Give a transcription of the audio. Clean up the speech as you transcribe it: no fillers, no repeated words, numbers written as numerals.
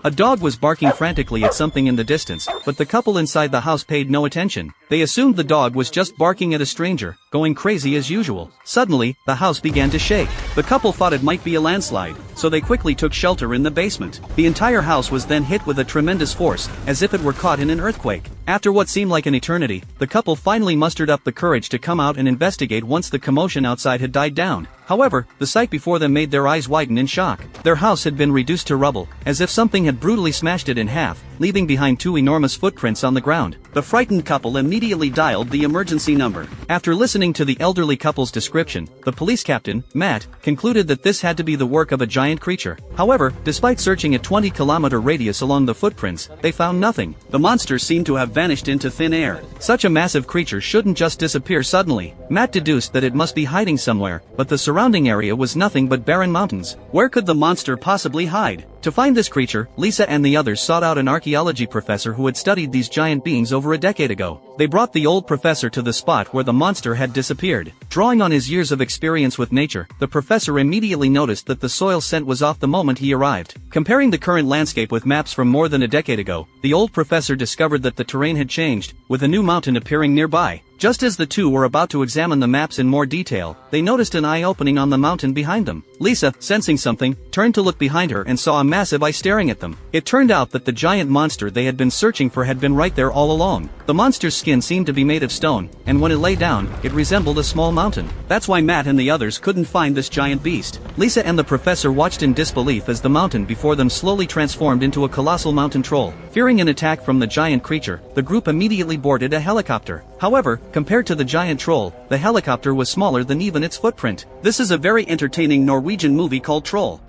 A dog was barking frantically at something in the distance, but the couple inside the house paid no attention. They assumed the dog was just barking at a stranger, going crazy as usual. Suddenly, the house began to shake. The couple thought it might be a landslide, so they quickly took shelter in the basement. The entire house was then hit with a tremendous force, as if it were caught in an earthquake. After what seemed like an eternity, the couple finally mustered up the courage to come out and investigate once the commotion outside had died down. However, the sight before them made their eyes widen in shock. Their house had been reduced to rubble, as if something had brutally smashed it in half, leaving behind two enormous footprints on the ground. The frightened couple immediately dialed the emergency number. After listening to the elderly couple's description, the police captain, Matt, concluded that this had to be the work of a giant creature. However, despite searching a 20-kilometer radius along the footprints, they found nothing. The monster seemed to have vanished into thin air. Such a massive creature shouldn't just disappear suddenly. Matt deduced that it must be hiding somewhere, but the surrounding area was nothing but barren mountains. Where could the monster possibly hide? To find this creature, Lisa and the others sought out an archaeology professor who had studied these giant beings over a decade ago. They brought the old professor to the spot where the monster had disappeared. Drawing on his years of experience with nature, the professor immediately noticed that the soil scent was off the moment he arrived. Comparing the current landscape with maps from more than a decade ago, the old professor discovered that the terrain had changed, with a new mountain appearing nearby. Just as the two were about to examine the maps in more detail, they noticed an eye opening on the mountain behind them. Lisa, sensing something, turned to look behind her and saw a massive eye staring at them. It turned out that the giant monster they had been searching for had been right there all along. The monster's skin seemed to be made of stone, and when it lay down, it resembled a small mountain. That's why Matt and the others couldn't find this giant beast. Lisa and the professor watched in disbelief as the mountain before them slowly transformed into a colossal mountain troll. Fearing an attack from the giant creature, the group immediately boarded a helicopter. However, compared to the giant troll, the helicopter was smaller than even its footprint. This is a very entertaining Norwegian movie called Troll.